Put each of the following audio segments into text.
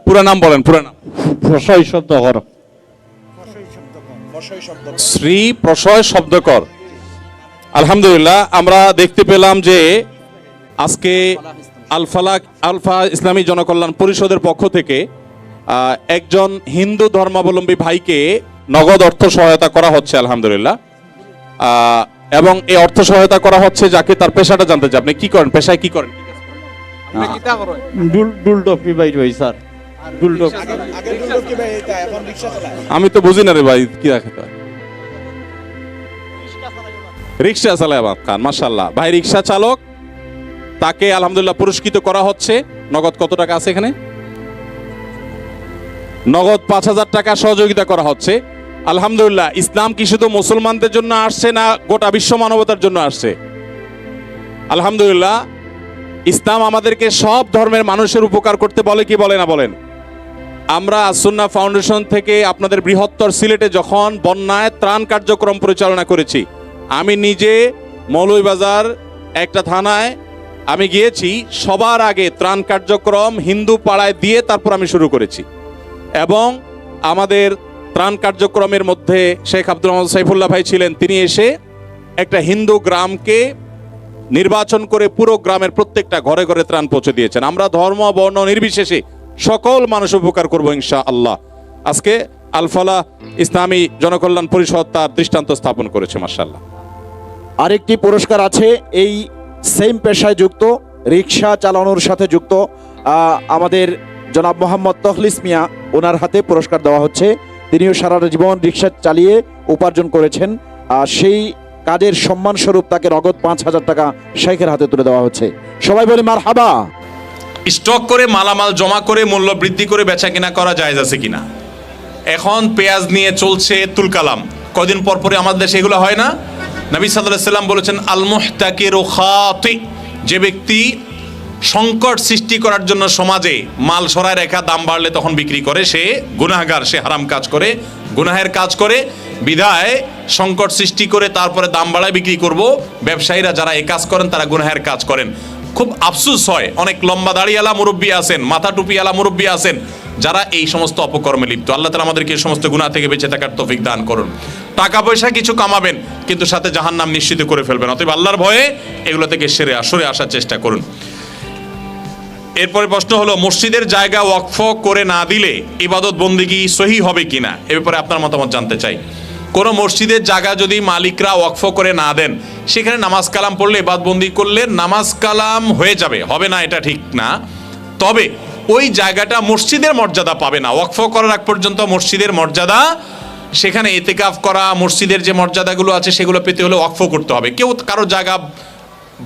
পুরো নাম বলেন, পুরো নাম। প্রশয় শব্দকর। শ্রী প্রশয় শব্দকর। আলহামদুলিল্লাহ, আমরা দেখতে পেলাম যে আজকে আলফা ইসলামী জনকল্যাণ পরিষদের পক্ষ থেকে একজন হিন্দু ধর্মাবলম্বী ভাইকে নগদ অর্থ সহায়তা করা হচ্ছে আলহামদুলিল্লাহ। এবং এই অর্থ সহায়তা করা হচ্ছে যাকে তার পেশাটা জানতে চাই। আপনি কি করেন, পেশায় কি করেন? ডুলডপি ভাই ভাই স্যার, ডুলডপ। আমি তো বুঝি না রে ভাই, কি রাখে রিক্সা চালায় খান। মাশাআল্লাহ ভাই রিক্সা চালক, তাকে আলহামদুলিল্লাহ পুরস্কৃত করা হচ্ছে। নগদ কত টাকা আছে এখানে? নগদ 5,000 টাকা সহযোগিতা করা হচ্ছে আলহামদুলিল্লাহ। ইসলাম কি শুধু মুসলমানদের জন্য আসছে না গোটা বিশ্ব মানবতার জন্য আসছে? আলহামদুলিল্লাহ, ইসলাম আমাদেরকে সব ধর্মের মানুষের উপকার করতে বলে কি বলে না বলেন? আমরা আসুন্নাহ ফাউন্ডেশন থেকে আপনাদের বৃহত্তর সিলেটে যখন বন্যায় ত্রাণ কার্যক্রম পরিচালনা করেছি, আমি নিজে মৌলভীবাজার একটা থানায় আমি গিয়েছি, সবার আগে ত্রাণ কার্যক্রম হিন্দু পাড়ায় দিয়ে তারপর আমি শুরু করেছি। এবং আমাদের ত্রাণ কার্যক্রমের মধ্যে শেখ আব্দুল রহমান সাইফুল্লাহ ভাই ছিলেন, তিনি এসে একটা হিন্দু গ্রামকে নির্বাচন করে পুরো গ্রামের প্রত্যেকটা ঘরে ঘরে ত্রাণ পৌঁছে দিয়েছেন। আমরা ধর্ম বর্ণ নির্বিশেষে সকল মানুষ উপকার করবো ইনশাআল্লাহ। আজকে আলফালাহ ইসলামী জনকল্যাণ পরিষদ তার দৃষ্টান্ত স্থাপন করেছে মাশাআল্লাহ। আরেকটি পুরস্কার আছে এই সেম পেশায় যুক্ত, রিক্সা চালানোর সাথে যুক্ত আমাদের জনাব মোহাম্মদ তখলিস মিয়া, ওনার হাতে পুরস্কার দেওয়া হচ্ছে। তিনিও সারা জীবন রিক্সা চালিয়ে উপার্জন করেছেন, সেই কাজের সম্মান স্বরূপ তাকে নগদ 5,000 টাকা শেখের হাতে তুলে দেওয়া হচ্ছে। সবাই বলি মারহাবা। স্টক করে মালামাল জমা করে মূল্য বৃদ্ধি করে বেচা কিনা করা জায়েজ আছে কিনা? এখন পেঁয়াজ নিয়ে চলছে তুলকালাম, কদিন পর পরে আমাদের দেশে এগুলো হয় না? নবী সাল্লাল্লাহু আলাইহি ওয়াসাল্লাম বলেছেন আল মুহতাকিরু খাতি, যে ব্যক্তি সংকট সৃষ্টি করার জন্য সমাজে মাল সরায় রেখা দাম বাড়লে তখন বিক্রি করে, সে গুনাহগার, সে হারাম কাজ করে, গুনাহের কাজ করে। বিধায় সংকট সৃষ্টি করে তারপরে দাম বাড়ায় বিক্রি করব। ব্যবসায়ীরা যারা এই কাজ করেন তারা গুনাহের কাজ করেন। খুব আফসোস হয়, অনেক লম্বা দাড়িওয়ালা মুরব্বী আছেন, মাথা টুপিওয়ালা মুরব্বী আছেন, যারা এই সমস্ত অপকর্মে লিপ্ত। আল্লাহ তাআলা আমাদেরকে এই সমস্ত গুনাহ থেকে বেঁচে থাকার তৌফিক দান করুন। টাকা পয়সা কিছু কামাবেন কিন্তু সাথে জাহান্নাম নিশ্চিত করে ফেলবেন। অতএব আল্লাহর ভয়ে এগুলো থেকে সরে আসার চেষ্টা করুন। এরপরে প্রশ্ন হলো, মসজিদের জায়গা ওয়াকফ করে না দিলে ইবাদত বন্দেগী সহি হবে কিনা, এ ব্যাপারে আপনার মতামত জানতে চাই। কোনো মসজিদের জায়গা যদি মালিকরা ওয়াকফ করে না দেন, সেখানে নামাজ কালাম পড়লে ইবাদতবন্দি করলে নামাজ কালাম হয়ে যাবে, হবে না এটা ঠিক না। তবে ওই জায়গাটা মসজিদের মর্যাদা পাবে না। ওয়াকফ করার আগ পর্যন্ত মসজিদের মর্যাদা, সেখানে ইতিকাফ করা, মসজিদের যে মর্যাদাগুলো আছে সেগুলো পেতে হলে ওয়াকফ করতে হবে। কেউ কারো জায়গা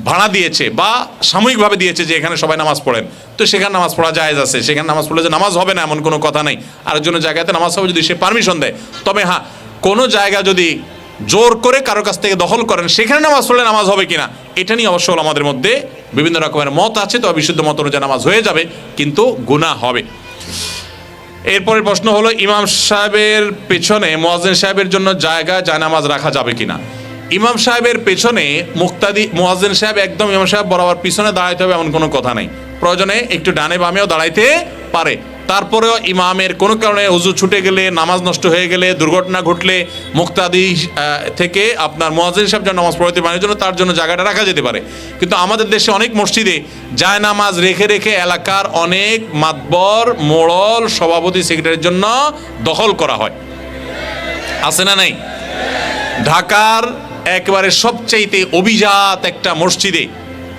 ভাড়া দিয়েছে বা সাময়িকভাবে দিয়েছে যে এখানে সবাই নামাজ পড়েন, তো সেখানে নামাজ পড়া জায়েজ আছে। সেখানে নামাজ পড়লে যে নামাজ হবে না এমন কোনো কথা নেই। আরেকজনের জায়গাতে নামাজ হবে যদি সে পারমিশন দেয়। তবে হ্যাঁ, কোনো জায়গা যদি জোর করে কারো কাছ থেকে দখল করেন, সেখানে নামাজ পড়লে নামাজ হবে কিনা এটা নিয়ে অবশ্য আমাদের মধ্যে বিভিন্ন রকমের মত আছে। তো বিশুদ্ধ মত অনুযায়ী নামাজ হয়ে যাবে, কিন্তু গুনাহ হবে। এরপরের প্রশ্ন হলো, ইমাম সাহেবের পেছনে মুয়াজ্জিন সাহেবের জন্য জায়নামাজ রাখা যাবে কিনা? ইমাম সাহেবের পেছনে মুক্তাদি মুয়াজ্জিন সাহেব একদম ইমাম সাহেব বরাবর পিছনে দাঁড়াইতে হবে এমন কোনো কথা নেই। প্রয়োজনে একটু ডানে বামেও দাঁড়াইতে পারে। তারপরেও ইমামের কোনো কারণে ওযু ছুটে গেলে, নামাজ নষ্ট হয়ে গেলে, দুর্ঘটনা ঘটলে মুক্তাদি থেকে আপনার মুয়াজ্জিন সাহেব যেন নামাজ পড়াতে পারে, জন্য তার জন্য জায়গাটা রাখা যেতে পারে। কিন্তু আমাদের দেশে অনেক মসজিদে জায়নামাজ রেখে রেখে এলাকার অনেক মাতবর, মোড়ল, সভাপতি, সেক্রেটারির জন্য দখল করা হয়। আছে না নাই? ঢাকার একেবারে সবচাইতে অভিজাত একটা মসজিদে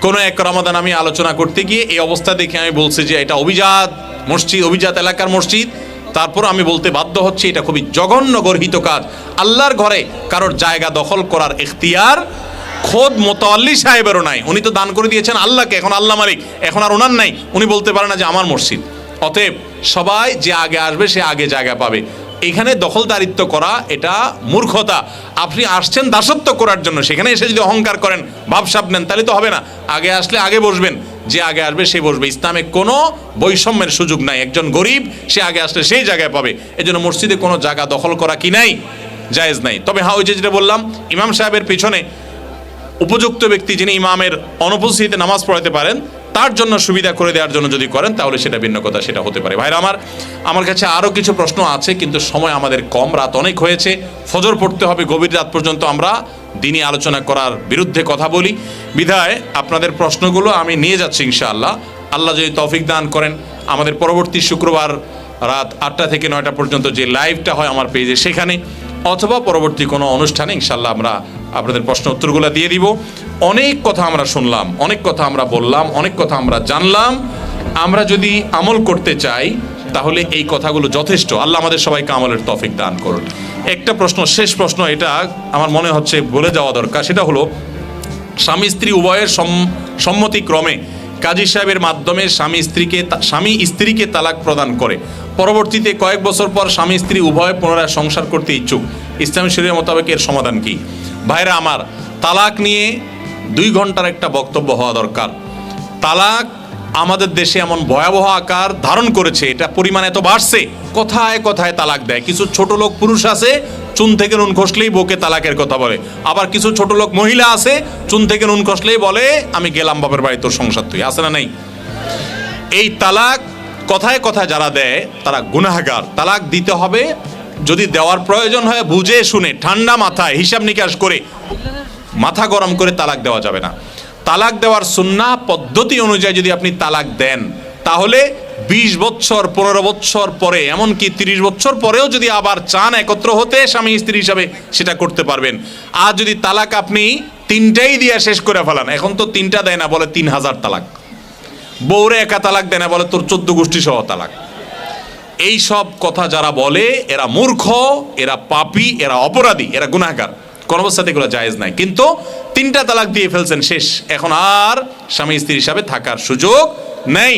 কোনো এক রমাদান আমি আলোচনা করতে গিয়ে এই অবস্থা দেখে আমি বলছি যে এটা অভিজাত মসজিদ, অভিজাত এলাকার মসজিদ। তারপর আমি বলতে বাধ্য হচ্ছি এটা খুবই জঘন্য গর্হিত কাজ। আল্লাহর ঘরে কারোর জায়গা দখল করার এখতিয়ার খোদ মোতাওয়াল্লি সাহেবেরও নাই। উনি তো দান করে দিয়েছেন আল্লাহকে, এখন আল্লাহ মালিক, এখন আর ওনার নাই। উনি বলতে পারে না যে আমার মসজিদ। অতএব সবাই যে আগে আসবে সে আগে জায়গা পাবে। এখানে দখলদারিত্ব করা এটা মূর্খতা। আপনি আসছেন দাসত্ব করার জন্য, সেখানে এসে যদি অহংকার করেন, ভাবসাব নেন, তাহলে তো হবে না। আগে আসলে আগে বসবেন, যে আগে আসবে সে বসবে। ইসলামে কোনো বৈষম্যের সুযোগ নাই। একজন গরিব সে আগে আসলে সেই জায়গায় পাবে। এজন্য মসজিদে কোনো জায়গা দখল করা কি নাই, জায়েজ নাই। তবে হ্যাঁ, ওই যেটা বললাম, ইমাম সাহেবের পিছনে উপযুক্ত ব্যক্তি যিনি ইমামের অনুপস্থিতিতে নামাজ পড়াতে পারেন, তার জন্য সুবিধা করে দেওয়ার জন্য যদি করেন তাহলে সেটা ভিন্ন কথা, সেটা হতে পারে। ভাইরা আমার কাছে আরও কিছু প্রশ্ন আছে, কিন্তু সময় আমাদের কম, রাত অনেক হয়েছে, ফজর পড়তে হবে, গভীর রাত পর্যন্ত আমরা দিনই আলোচনা করার বিরুদ্ধে কথা বলি। বিধায় আপনাদের প্রশ্নগুলো আমি নিয়ে যাচ্ছি ইনশাআল্লাহ। আল্লাহ যদি তৌফিক দান করেন, আমাদের পরবর্তী শুক্রবার রাত 8টা থেকে 9টা পর্যন্ত যে লাইভটা হয় আমার পেজে, সেখানে অথবা পরবর্তী কোনো অনুষ্ঠানে ইনশাআল্লাহ আমরা আপনাদের প্রশ্ন উত্তরগুলো দিয়ে দিব। অনেক কথা আমরা শুনলাম, অনেক কথা আমরা বললাম, অনেক কথা আমরা জানলাম। আমরা যদি আমল করতে চাই তাহলে এই কথাগুলো যথেষ্ট। আল্লাহ আমাদের সবাইকে আমলের তৌফিক দান করুন। একটা প্রশ্ন, শেষ প্রশ্ন, এটা আমার মনে হচ্ছে বলে যাওয়া দরকার, সেটা হলো স্বামী স্ত্রী উভয়ের সম্মতিক্রমে কাজী সাহেবের মাধ্যমে স্বামী স্ত্রীকে তালাক প্রদান করে পরবর্তীতে কয়েক বছর পর স্বামী স্ত্রী উভয় পুনরায় সংসার করতে ইচ্ছুক, ইসলামী শরীয়ত মোতাবেক এর সমাধান কি? ভাইরা আমার, তালাক নিয়ে 2 ঘন্টার একটা বক্তব্য হওয়া দরকার। তালাক আমাদের দেশে এমন ভয়াবহ আকার ধারণ করেছে, এটা পরিমাণ এত বাড়ছে, কথায় কথায় তালাক দেয়। কিছু ছোট লোক পুরুষ আছে, চুন থেকে নুন খসলেই বউকে তালাকের কথা বলে। আবার কিছু ছোট লোক মহিলা আছে, চুন থেকে নুন খসলেই বলে আমি গেলাম বাপের বাড়ি, তোর সংসার তুই, আছে না নাই? এই তালাক কথায় কথায় যারা দেয় তারা গুনাহগার। তালাক দিতে হবে, যদি দেওয়ার প্রয়োজন হয় বুঝে শুনে ঠান্ডা মাথায় হিসাব নিকাশ করে, মাথা গরম করে তালাক দেওয়া যাবে না। তালাক দেওয়ার সুন্নাহ পদ্ধতি অনুযায়ী যদি আপনি তালাক দেন তাহলে 20 বছর 15 বছর পরে, এমনকি 30 বছর পরেও যদি আবার চান একত্র হতে স্বামী স্ত্রী হিসাবে, সেটা করতে পারবেন। আর যদি তালাক আপনি 3টাই দিয়ে শেষ করে ফেলান, এখন তো 3টা দেয় না, বলে 3000 তালাক, বউরে একা তালাক দেয় না, বলে তোর 14 গোষ্ঠী সহ তালাক। এই সব কথা যারা বলে এরা মূর্খ, এরা পাপী, এরা অপরাধী, এরা গুনাহগার। কোন অবস্থাতে এগুলো জায়েজ নাই। কিন্তু 3টা তালাক দিয়ে ফেলছেন, শেষ, এখন আর স্বামী স্ত্রী হিসাবে থাকার সুযোগ নেই।